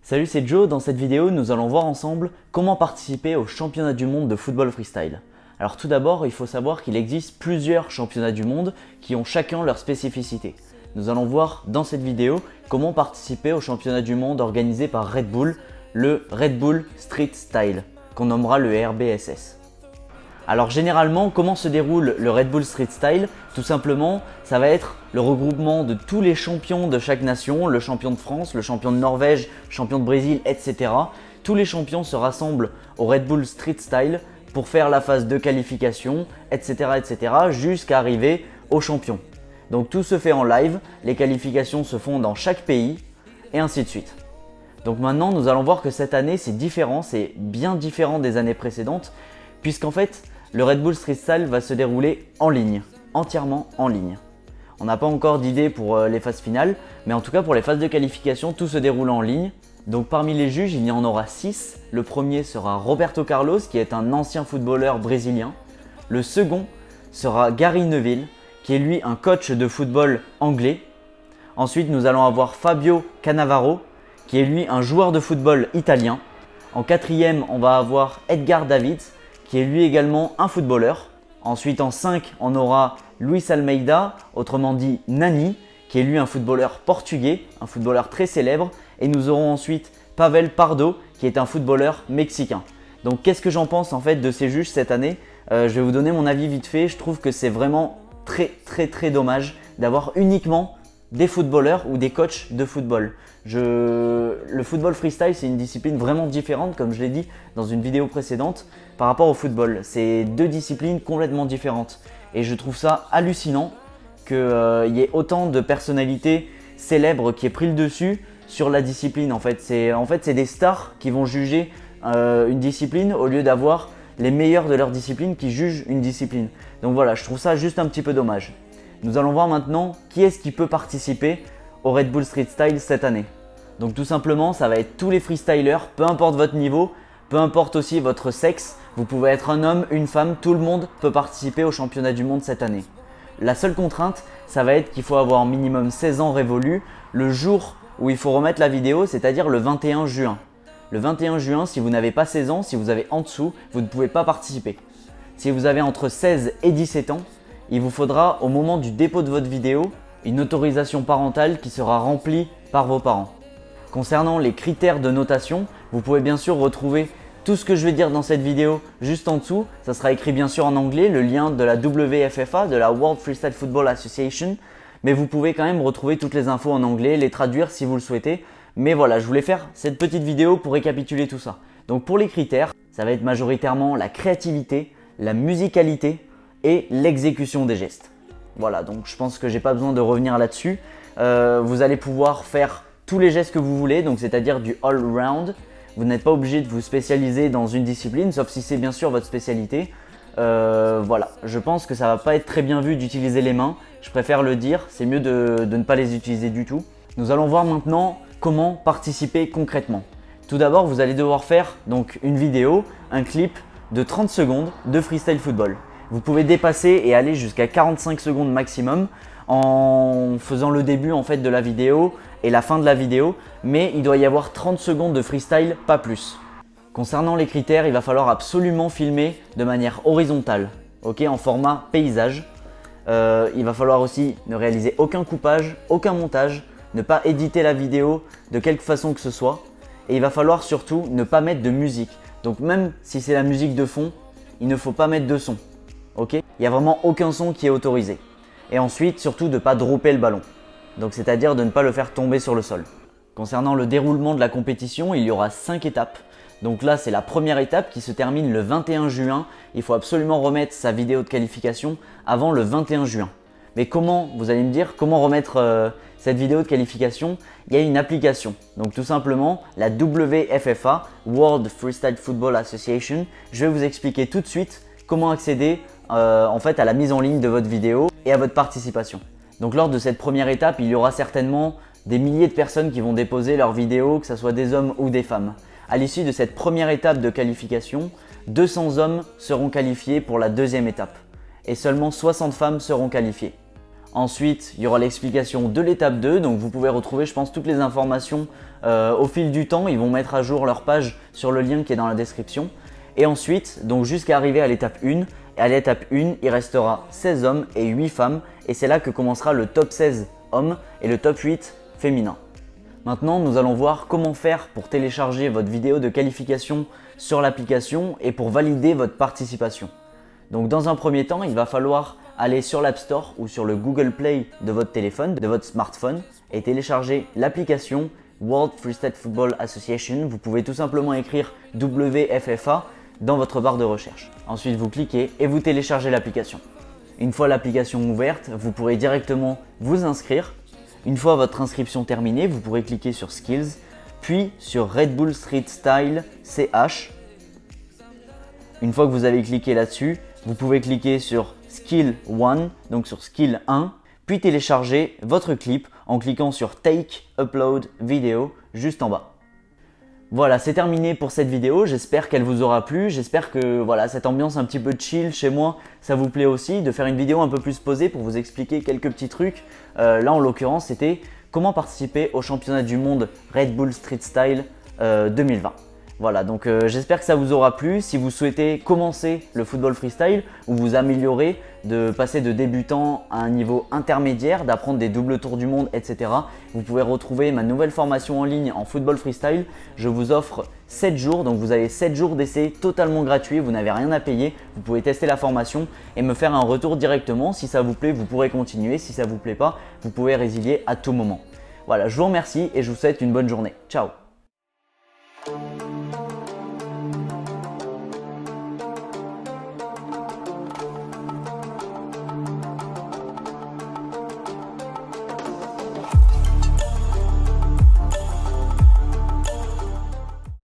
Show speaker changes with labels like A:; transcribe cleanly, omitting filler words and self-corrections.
A: Salut, c'est Joe. Dans cette vidéo, nous allons voir ensemble comment participer au championnat du monde de football freestyle. Alors tout d'abord, il faut savoir qu'il existe plusieurs championnats du monde qui ont chacun leur spécificité. Nous allons voir dans cette vidéo comment participer au championnat du monde organisé par Red Bull, le Red Bull Street Style, qu'on nommera le RBSS. Alors généralement, comment se déroule le Red Bull Street Style? Tout simplement, ça va être le regroupement de tous les champions de chaque nation, le champion de France, le champion de Norvège, champion de Brésil, etc. Tous les champions se rassemblent au Red Bull Street Style pour faire la phase de qualification, etc. jusqu'à arriver aux champions. Donc tout se fait en live, les qualifications se font dans chaque pays et ainsi de suite. Donc maintenant, nous allons voir que cette année, c'est différent, c'est bien différent des années précédentes, puisqu'en fait, le Red Bull Street Style va se dérouler en ligne, entièrement en ligne. On n'a pas encore d'idée pour les phases finales, mais en tout cas pour les phases de qualification, tout se déroule en ligne. Donc parmi les juges, il y en aura 6. Le premier sera Roberto Carlos, qui est un ancien footballeur brésilien. Le second sera Gary Neville, qui est lui un coach de football anglais. Ensuite, nous allons avoir Fabio Cannavaro, qui est lui un joueur de football italien. En quatrième, on va avoir Edgar Davids, qui est lui également un footballeur. Ensuite, en 5, on aura Luis Almeida, autrement dit Nani, qui est lui un footballeur portugais, un footballeur très célèbre. Et nous aurons ensuite Pavel Pardo, qui est un footballeur mexicain. Donc, qu'est-ce que j'en pense en fait de ces juges cette année? Je vais vous donner mon avis vite fait. Je trouve que c'est vraiment très dommage d'avoir uniquement des footballeurs ou des coachs de football. Le football freestyle, c'est une discipline vraiment différente, comme je l'ai dit dans une vidéo précédente, par rapport au football. C'est deux disciplines complètement différentes. Et je trouve ça hallucinant qu'il y ait autant de personnalités célèbres qui aient pris le dessus sur la discipline. En fait, c'est des stars qui vont juger une discipline au lieu d'avoir les meilleurs de leur discipline qui jugent une discipline. Donc voilà, je trouve ça juste un petit peu dommage. Nous allons voir maintenant qui est-ce qui peut participer au Red Bull Street Style cette année. Donc tout simplement, ça va être tous les freestylers, peu importe votre niveau, peu importe aussi votre sexe. Vous pouvez être un homme, une femme, tout le monde peut participer au championnat du monde cette année. La seule contrainte, ça va être qu'il faut avoir minimum 16 ans révolus le jour où il faut remettre la vidéo, c'est-à-dire le 21 juin. Le 21 juin, si vous n'avez pas 16 ans, si vous avez en dessous, vous ne pouvez pas participer. Si vous avez entre 16 et 17 ans, il vous faudra au moment du dépôt de votre vidéo une autorisation parentale qui sera remplie par vos parents. Concernant les critères de notation, vous pouvez bien sûr retrouver tout ce que je vais dire dans cette vidéo juste en dessous. Ça sera écrit bien sûr en anglais, le lien de la WFFA, de la World Freestyle Football Association. Mais vous pouvez quand même retrouver toutes les infos en anglais, les traduire si vous le souhaitez. Mais voilà, je voulais faire cette petite vidéo pour récapituler tout ça. Donc pour les critères, ça va être majoritairement la créativité, la musicalité et l'exécution des gestes. Voilà, donc je pense que j'ai pas besoin de revenir là-dessus. Vous allez pouvoir faire tous les gestes que vous voulez, donc c'est-à-dire du all-round. Vous n'êtes pas obligé de vous spécialiser dans une discipline, sauf si c'est bien sûr votre spécialité. Voilà, je pense que ça va pas être très bien vu d'utiliser les mains. Je préfère le dire, c'est mieux de ne pas les utiliser du tout. Nous allons voir maintenant comment participer concrètement. Tout d'abord, vous allez devoir faire donc une vidéo, un clip de 30 secondes de freestyle football. Vous pouvez dépasser et aller jusqu'à 45 secondes maximum en faisant le début en fait de la vidéo et la fin de la vidéo, mais il doit y avoir 30 secondes de freestyle, pas plus. Concernant les critères, il va falloir absolument filmer de manière horizontale, en format paysage. Il va falloir aussi ne réaliser aucun coupage, aucun montage, ne pas éditer la vidéo de quelque façon que ce soit. Et il va falloir surtout ne pas mettre de musique. Donc même si c'est la musique de fond, il ne faut pas mettre de son. Il n'y a vraiment aucun son qui est autorisé. Et ensuite, surtout de ne pas dropper le ballon. Donc c'est-à-dire de ne pas le faire tomber sur le sol. Concernant le déroulement de la compétition, il y aura 5 étapes. Donc là, c'est la première étape qui se termine le 21 juin. Il faut absolument remettre sa vidéo de qualification avant le 21 juin. Mais comment, vous allez me dire, comment remettre cette vidéo de qualification? Il y a une application. Donc tout simplement, la WFFA, World Freestyle Football Association. Je vais vous expliquer tout de suite comment accéder en fait à la mise en ligne de votre vidéo et à votre participation. Donc lors de cette première étape, il y aura certainement des milliers de personnes qui vont déposer leur vidéo, que ce soit des hommes ou des femmes. À l'issue de cette première étape de qualification, 200 hommes seront qualifiés pour la deuxième étape et seulement 60 femmes seront qualifiées. Ensuite, il y aura l'explication de l'étape 2, donc vous pouvez retrouver je pense toutes les informations au fil du temps. Ils vont mettre à jour leur page sur le lien qui est dans la description. Et ensuite, donc jusqu'à arriver à l'étape 1, et à l'étape 1, il restera 16 hommes et 8 femmes et c'est là que commencera le top 16 hommes et le top 8 féminin. Maintenant, nous allons voir comment faire pour télécharger votre vidéo de qualification sur l'application et pour valider votre participation. Donc dans un premier temps, il va falloir aller sur l'App Store ou sur le Google Play de votre téléphone, de votre smartphone et télécharger l'application World Freestyle Football Association. Vous pouvez tout simplement écrire WFFA dans votre barre de recherche. Ensuite, vous cliquez et vous téléchargez l'application. Une fois l'application ouverte, vous pourrez directement vous inscrire. Une fois votre inscription terminée, vous pourrez cliquer sur Skills, puis sur Red Bull Street Style CH. Une fois que vous avez cliqué là-dessus, vous pouvez cliquer sur Skill 1, donc sur Skill 1, puis télécharger votre clip en cliquant sur Take Upload Video juste en bas. Voilà, c'est terminé pour cette vidéo, j'espère qu'elle vous aura plu, j'espère que voilà, cette ambiance un petit peu chill chez moi, ça vous plaît aussi, de faire une vidéo un peu plus posée pour vous expliquer quelques petits trucs. Là en l'occurrence, c'était comment participer au championnat du monde Red Bull Street Style 2020. Voilà, donc j'espère que ça vous aura plu. Si vous souhaitez commencer le football freestyle ou vous améliorer, de passer de débutant à un niveau intermédiaire, d'apprendre des doubles tours du monde, etc. Vous pouvez retrouver ma nouvelle formation en ligne en football freestyle. Je vous offre 7 jours, donc vous avez 7 jours d'essai totalement gratuits, vous n'avez rien à payer. Vous pouvez tester la formation et me faire un retour directement. Si ça vous plaît, vous pourrez continuer. Si ça ne vous plaît pas, vous pouvez résilier à tout moment. Voilà, je vous remercie et je vous souhaite une bonne journée. Ciao!